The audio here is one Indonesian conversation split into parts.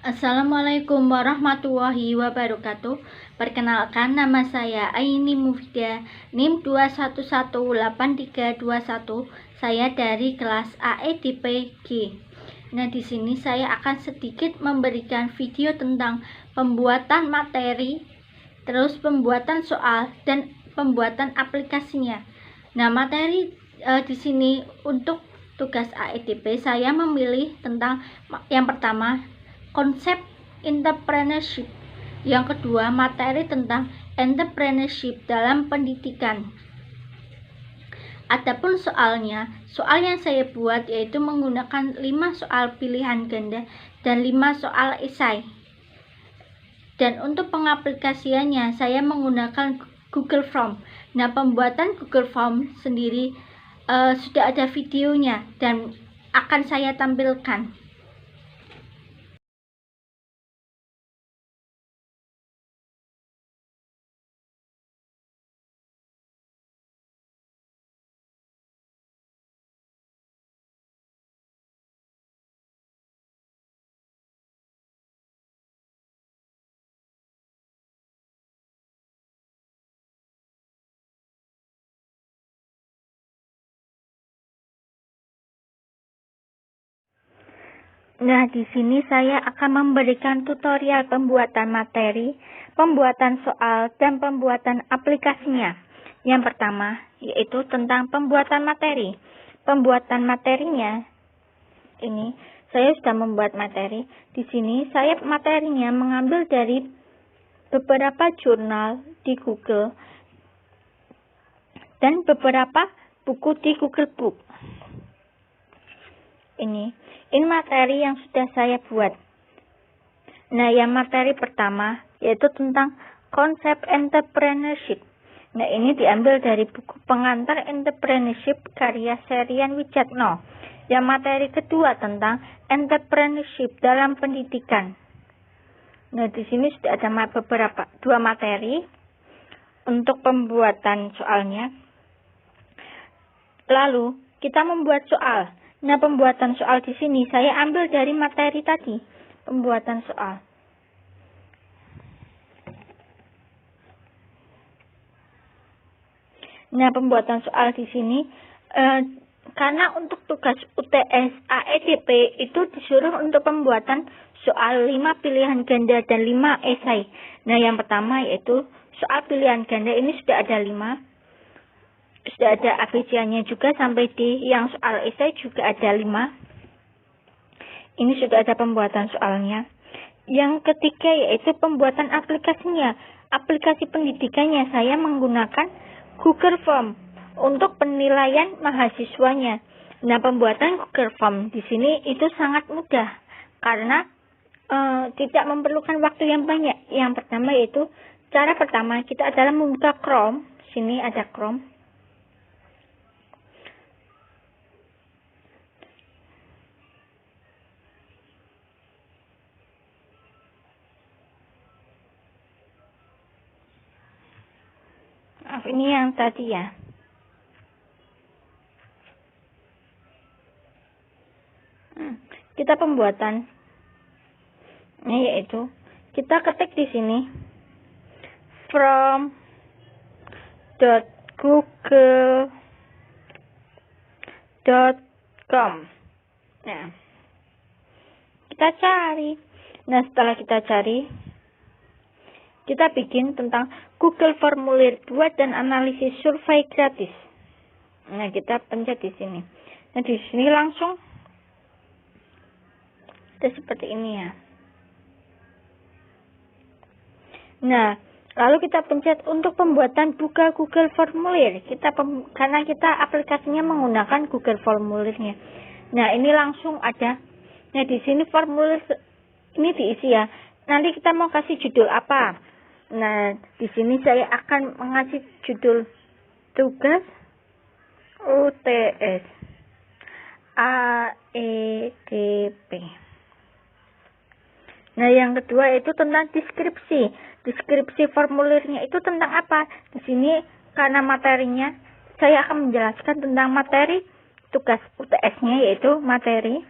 Assalamualaikum warahmatullahi wabarakatuh. Perkenalkan, nama saya Aini Mufida, NIM 2118321. Saya dari kelas AEDP G. Nah, di sini saya akan sedikit memberikan video tentang pembuatan materi, terus pembuatan soal dan pembuatan aplikasinya. Nah, materi di sini untuk tugas AEDP saya memilih tentang yang pertama konsep entrepreneurship, yang kedua materi tentang entrepreneurship dalam pendidikan. Adapun soalnya, soal yang saya buat yaitu menggunakan 5 soal pilihan ganda dan 5 soal esai. Dan untuk pengaplikasiannya saya menggunakan Google Form. Nah, pembuatan Google Form sendiri sudah ada videonya dan akan saya tampilkan. Nah, di sini saya akan memberikan tutorial pembuatan materi, pembuatan soal, dan pembuatan aplikasinya. Yang pertama, yaitu tentang pembuatan materi. Pembuatan materinya, ini saya sudah membuat materi. Di sini saya materinya mengambil dari beberapa jurnal di Google dan beberapa buku di Google Book. Ini materi yang sudah saya buat. Nah, yang materi pertama yaitu tentang konsep entrepreneurship. Nah, ini diambil dari buku Pengantar Entrepreneurship karya Serian Wijatno. Yang materi kedua tentang entrepreneurship dalam pendidikan. Nah, di sini sudah ada dua materi untuk pembuatan soalnya. Lalu kita membuat soal. Nah, pembuatan soal di sini saya ambil dari materi tadi, pembuatan soal. Nah, pembuatan soal di sini karena untuk tugas UTS AEDP itu disuruh untuk pembuatan soal 5 pilihan ganda dan 5 esai. Nah, yang pertama yaitu soal pilihan ganda ini sudah ada 5. Sudah ada ABC-nya juga, sampai di yang soal esai juga ada 5. Ini sudah ada pembuatan soalnya. Yang ketiga yaitu pembuatan aplikasinya. Aplikasi pendidikannya saya menggunakan Google Form untuk penilaian mahasiswanya. Nah, pembuatan Google Form di sini itu sangat mudah karena tidak memerlukan waktu yang banyak. Yang pertama yaitu cara pertama kita adalah membuka Chrome. Sini ada Chrome. Ini yang tadi ya. Kita pembuatan yaitu kita ketik di sini from.google.com. Nah, kita cari. Nah, setelah kita cari, kita bikin tentang Google Formulir buat dan analisis survei gratis. Nah, kita pencet di sini. Nah, di sini langsung ada seperti ini ya. Nah, lalu kita pencet untuk pembuatan buka Google Formulir. Karena kita aplikasinya menggunakan Google Formulirnya. Nah, ini langsung ada. Nah, di sini formulir ini diisi ya. Nanti kita mau kasih judul apa? Nah, di sini saya akan mengasih judul tugas UTS AEDP. Nah, yang kedua itu tentang deskripsi. Deskripsi formulirnya itu tentang apa? Di sini karena materinya saya akan menjelaskan tentang materi tugas UTS-nya, yaitu materi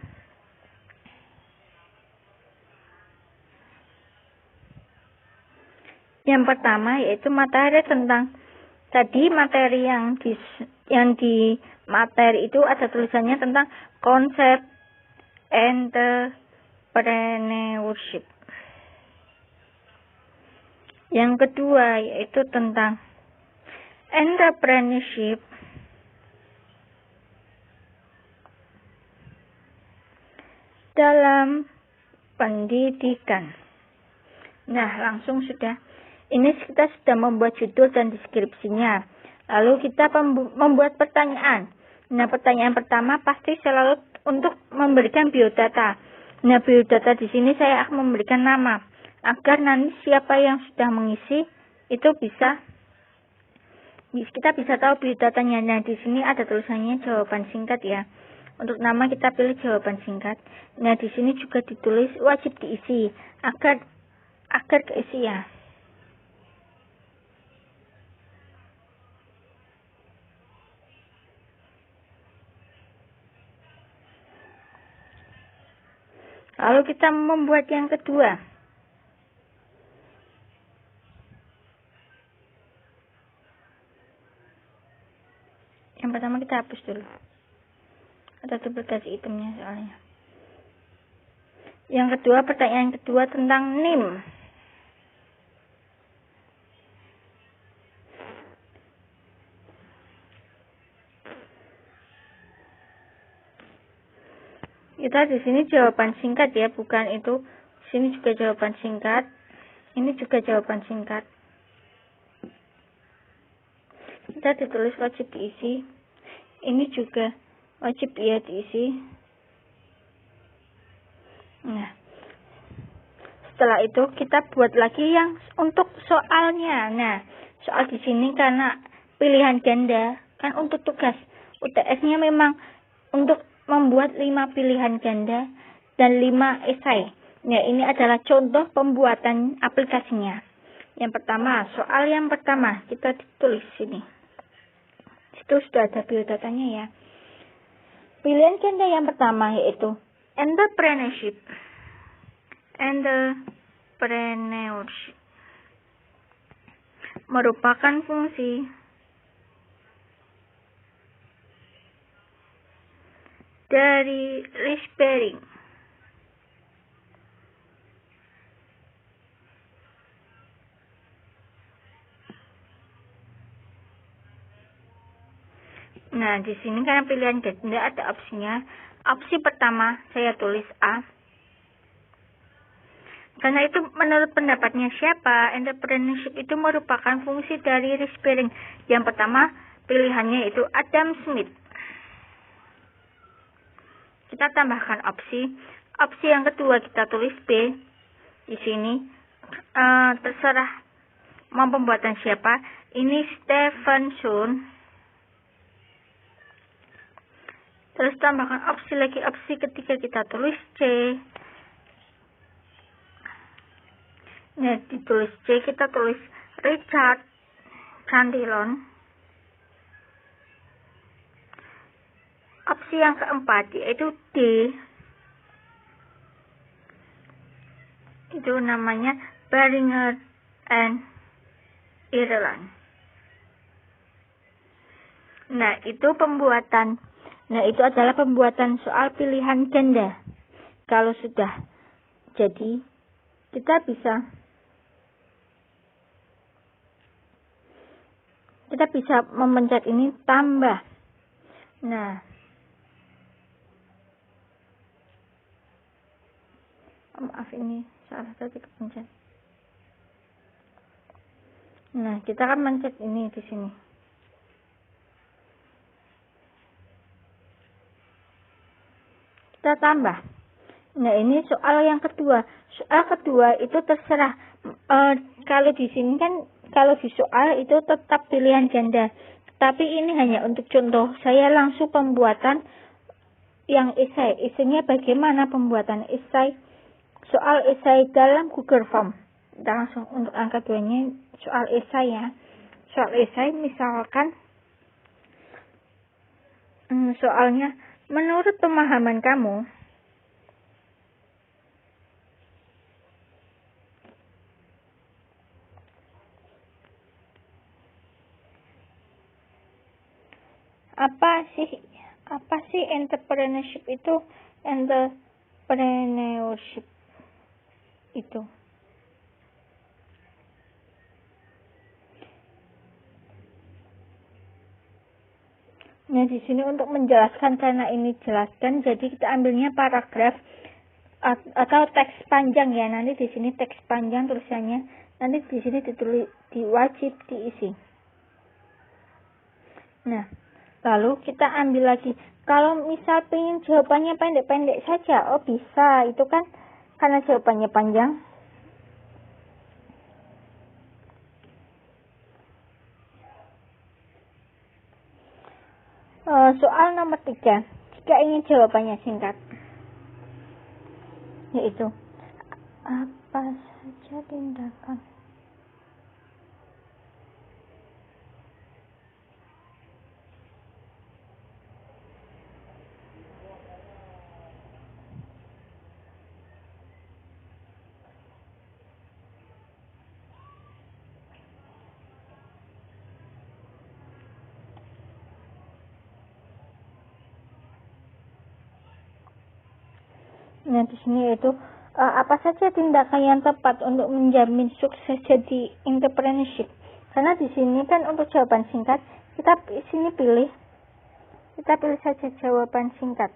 Yang pertama yaitu materi tentang tadi materi yang di materi itu ada tulisannya tentang konsep entrepreneurship. Yang kedua yaitu tentang entrepreneurship dalam pendidikan. Nah, langsung sudah. Ini kita sudah membuat judul dan deskripsinya. Lalu kita membuat pertanyaan. Nah, pertanyaan pertama pasti selalu untuk memberikan biodata. Nah, biodata di sini saya akan memberikan nama agar nanti siapa yang sudah mengisi itu kita bisa tahu biodatanya. Nah, di sini ada tulisannya jawaban singkat ya. Untuk nama kita pilih jawaban singkat. Nah, di sini juga ditulis wajib diisi agar keisi ya. Lalu kita membuat yang kedua. Yang pertama kita hapus dulu. Ada duplikasi itemnya soalnya. Yang kedua, pertanyaan kedua tentang NIM. Kita di sini jawaban singkat ya, bukan itu. Sini juga jawaban singkat. Ini juga jawaban singkat. Kita ditulis wajib diisi. Ini juga wajib ya diisi. Nah, setelah itu kita buat lagi yang untuk soalnya. Nah, soal di sini karena pilihan ganda kan untuk tugas UTS-nya memang untuk membuat 5 pilihan ganda dan 5 esai. Nah, ini adalah contoh pembuatan aplikasinya. Yang pertama, soal yang pertama kita tulis sini. Situ sudah ada biodatanya ya. Pilihan ganda yang pertama yaitu entrepreneurship. Entrepreneurship merupakan fungsi dari risk bearing. Nah, di sini karena pilihan ganda ada opsinya. Opsi pertama saya tulis A. Karena itu menurut pendapatnya siapa? Entrepreneurship itu merupakan fungsi dari risk bearing. Yang pertama pilihannya itu Adam Smith. Kita tambahkan opsi. Opsi yang kedua kita tulis B. Di sini terserah mau pembuatan siapa. Ini Stevenson. Terus tambahkan opsi lagi. Opsi ketiga kita tulis C. Nah, ditulis C kita tulis Richard Cantillon. Opsi yang keempat yaitu D. Itu namanya Beringer and Ireland. Nah, itu adalah pembuatan soal pilihan ganda. Kalau sudah jadi, kita bisa memencet ini tambah. Nah, maaf ini salah tadi kepencet. Nah, kita akan mencet ini di sini. Kita tambah. Nah, ini soal yang kedua. Soal kedua itu terserah. Kalau di sini kan, kalau di soal itu tetap pilihan ganda. Tapi ini hanya untuk contoh. Saya langsung pembuatan yang esai. Esainya bagaimana pembuatan esai? Soal esai dalam Google Form. Kita langsung untuk angka 2-nya soal esai ya. Soal esai misalkan soalnya menurut pemahaman kamu Apa sih entrepreneurship itu? Entrepreneurship itu. Nah, di sini untuk menjelaskan, karena ini jelaskan, jadi kita ambilnya paragraf atau teks panjang ya. Nanti di sini teks panjang tulisannya. Nanti di sini ditulis, wajib diisi. Nah, lalu kita ambil lagi. Kalau misal pengen jawabannya pendek-pendek saja, oh bisa. Itu kan karena jawabannya panjang. Soal nomor 3. Jika ingin jawabannya singkat, yaitu apa saja tindakan Nah, di sini yaitu apa saja tindakan yang tepat untuk menjamin sukses jadi entrepreneurship. Karena di sini kan untuk jawaban singkat, kita pilih saja jawaban singkat.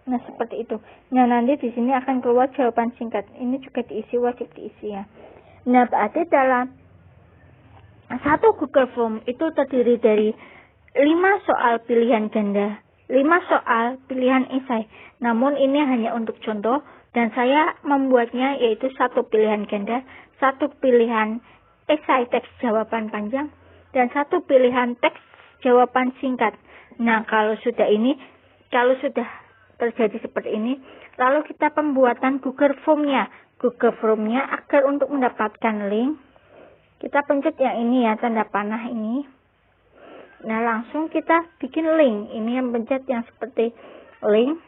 Nah, seperti itu. Nah, nanti di sini akan keluar jawaban singkat. Ini juga diisi, wajib diisi ya. Nah, berarti dalam satu Google Form itu terdiri dari 5 soal pilihan ganda, 5 soal pilihan esai. Namun ini hanya untuk contoh, dan saya membuatnya yaitu 1 pilihan ganda, 1 pilihan esai teks jawaban panjang, dan 1 pilihan teks jawaban singkat. Nah, kalau sudah terjadi seperti ini, lalu kita pembuatan Google Form-nya. Google Form-nya agar untuk mendapatkan link, kita pencet yang ini ya, tanda panah ini. Nah, langsung kita bikin link. Ini yang pencet yang seperti link.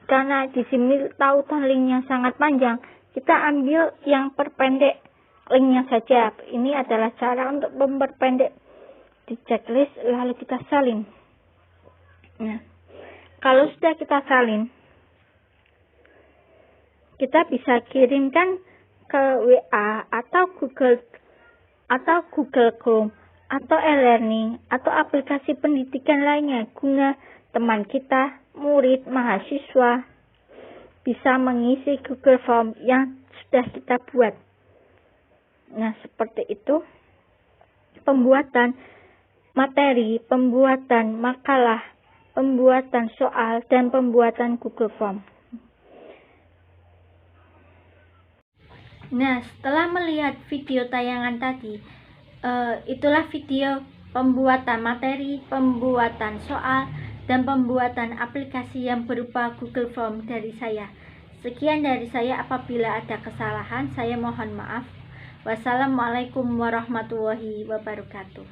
Karena di sini tautan linknya sangat panjang, kita ambil yang perpendek linknya saja. Ini adalah cara untuk memperpendek di checklist, lalu kita salin. Nah, kalau sudah kita salin, kita bisa kirimkan ke WA atau Google Chrome atau e-learning atau aplikasi pendidikan lainnya, guna teman kita, murid, mahasiswa bisa mengisi Google Form yang sudah kita buat. Nah, seperti itu pembuatan materi, pembuatan makalah, pembuatan soal, dan pembuatan Google Form. Nah, setelah melihat video tayangan tadi, itulah video pembuatan materi, pembuatan soal, dan pembuatan aplikasi yang berupa Google Form dari saya. Sekian dari saya, apabila ada kesalahan saya mohon maaf. Wassalamualaikum warahmatullahi wabarakatuh.